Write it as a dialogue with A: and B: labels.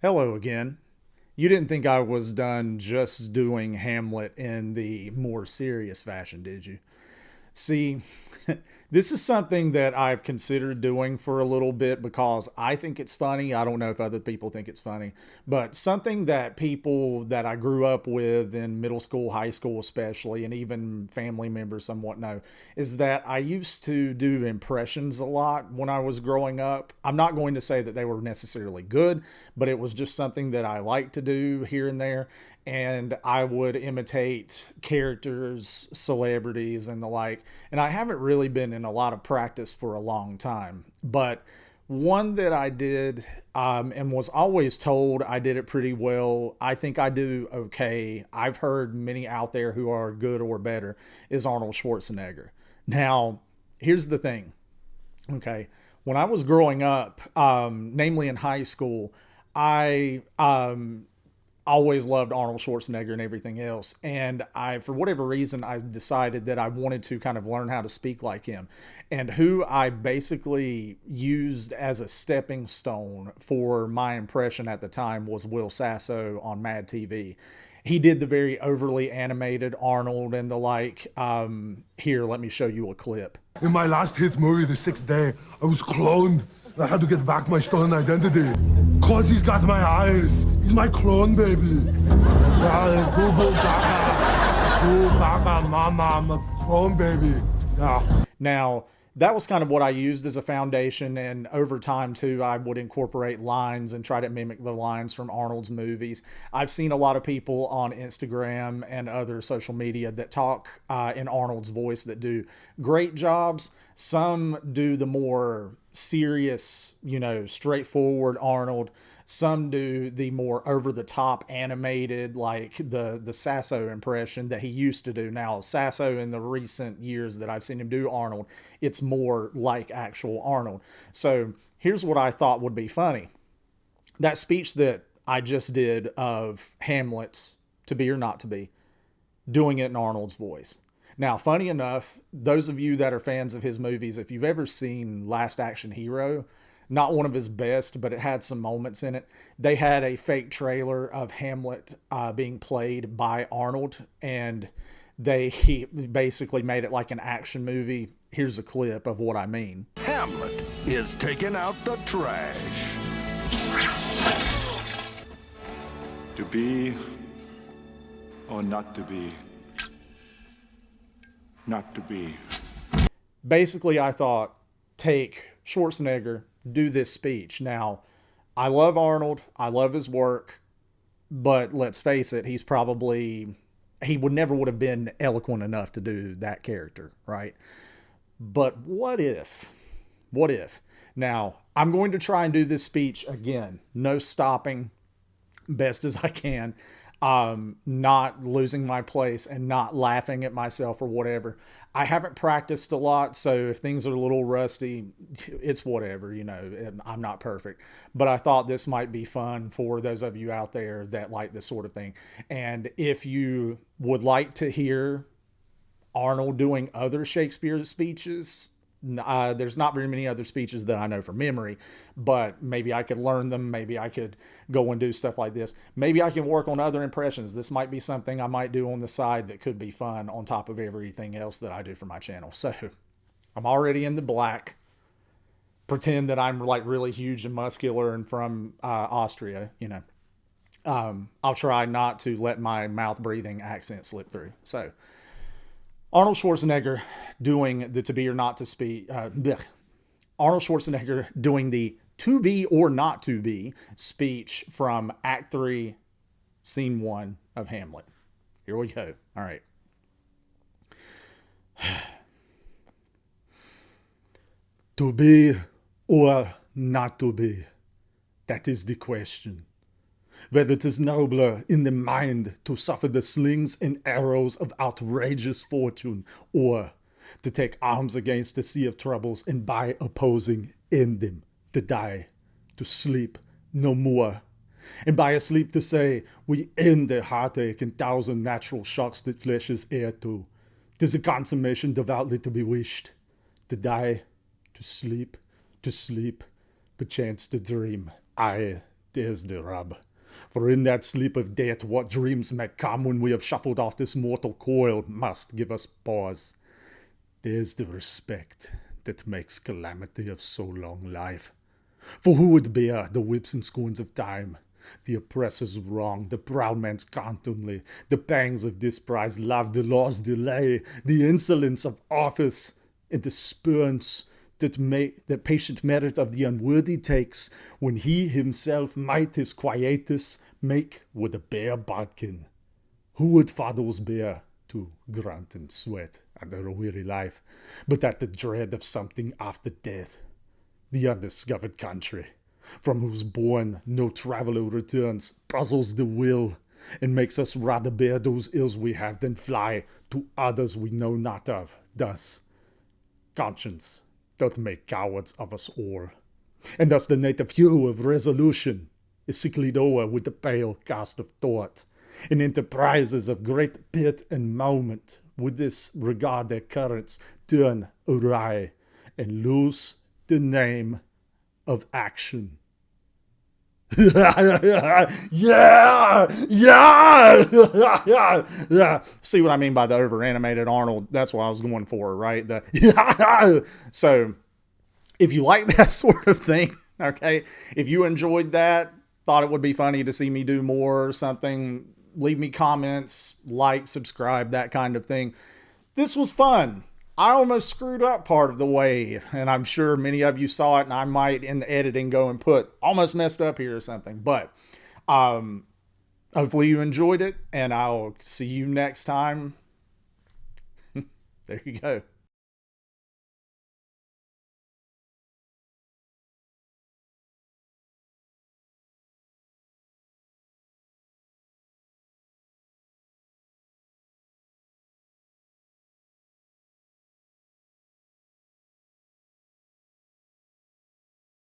A: Hello again. You didn't think I was done just doing Hamlet in the more serious fashion, did you? See, this is something that I've considered doing for a little bit because I think it's funny. I don't know if other people think it's funny, but something that people that I grew up with in middle school, high school, especially, and even family members somewhat know is that I used to do impressions a lot when I was growing up. I'm not going to say that they were necessarily good, but it was just something that I liked to do here and there, and I would imitate characters, celebrities, and the like. And I haven't really been in a lot of practice for a long time, but one that I did and was always told I did it pretty well. I think I do okay. I've heard many out there who are good or better is Arnold Schwarzenegger. Now, here's the thing. Okay. When I was growing up, namely in high school, I always loved Arnold Schwarzenegger and everything else. And for whatever reason, I decided that I wanted to kind of learn how to speak like him. And who I basically used as a stepping stone for my impression at the time was Will Sasso on Mad TV. He did the very overly animated Arnold and the like. Here, let me show you a clip.
B: In my last hit movie, The Sixth Day, I was cloned. I had to get back my stolen identity. Cause he's got my eyes. He's my clone, baby. Yeah, go, go, gaga. Go, gaga, mama. I'm a clone, baby. Yeah.
A: Now, that was kind of what I used as a foundation, and over time too, I would incorporate lines and try to mimic the lines from Arnold's movies. I've seen a lot of people on Instagram and other social media that talk in Arnold's voice that do great jobs. Some do the more serious, straightforward Arnold. Some do the more over the top animated, like the Sasso impression that he used to do. Now, Sasso in the recent years that I've seen him do Arnold, it's more like actual Arnold. So here's what I thought would be funny. That speech that I just did of Hamlet's To Be or Not to Be, doing it in Arnold's voice. Now, funny enough, those of you that are fans of his movies, if you've ever seen Last Action Hero, not one of his best, but it had some moments in it. They had a fake trailer of Hamlet being played by Arnold, and he basically made it like an action movie. Here's a clip of what I mean.
C: Hamlet is taking out the trash.
D: To be or not to be? Not to be.
A: Basically, I thought, take Schwarzenegger, do this speech. Now, I love Arnold. I love his work. But let's face it, he would have been eloquent enough to do that character, right? But what if? What if? Now, I'm going to try and do this speech again. No stopping, best as I can. Not losing my place and not laughing at myself or whatever. I haven't practiced a lot, so if things are a little rusty, it's whatever, I'm not perfect. But I thought this might be fun for those of you out there that like this sort of thing. And if you would like to hear Arnold doing other Shakespeare speeches, there's not very many other speeches that I know from memory, but maybe I could learn them. Maybe I could go and do stuff like this. Maybe I can work on other impressions. This might be something I might do on the side that could be fun on top of everything else that I do for my channel. So I'm already in the black. Pretend that I'm like really huge and muscular and from Austria, I'll try not to let my mouth breathing accent slip through. So Arnold Schwarzenegger doing the To Be or Not to Speak. Arnold Schwarzenegger doing the To Be or Not to Be speech from Act 3, Scene 1 of Hamlet. Here we go. All right. To be or not to be? That is the question. Whether it is nobler in the mind to suffer the slings and arrows of outrageous fortune, or to take arms against the sea of troubles and by opposing end them, to die, to sleep no more, and by a sleep to say, we end the heartache and thousand natural shocks that flesh is heir to. 'Tis a consummation devoutly to be wished, to die, to sleep, perchance to dream, aye, There's the rub. For in that sleep of death, what dreams may come when we have shuffled off this mortal coil must give us pause. There's the respect that makes calamity of so long life. For who would bear the whips and scorns of time, the oppressor's wrong, the proud man's contumely, the pangs of disprized love, the law's delay, the insolence of office, and the spurns that patient merit of the unworthy takes, when he himself might his quietus make with a bare bodkin? Who would fathers bear to grunt and sweat under a weary life, but at the dread of something after death? The undiscovered country, from whose bourne no traveller returns, puzzles the will, and makes us rather bear those ills we have than fly to others we know not of. Thus, conscience doth make cowards of us all, and thus the native hue of resolution is sicklied o'er with the pale cast of thought, and enterprises of great pit and moment with this regard their currents turn awry, and lose the name of action. Yeah! See what I mean by the over animated Arnold? That's what I was going for, right? So if you like that sort of thing, okay, if you enjoyed that, thought it would be funny to see me do more or something, leave me comments, like, subscribe, that kind of thing. This was fun. I almost screwed up part of the way, and I'm sure many of you saw it, and I might in the editing go and put almost messed up here or something. But hopefully you enjoyed it, and I'll see you next time. There you go.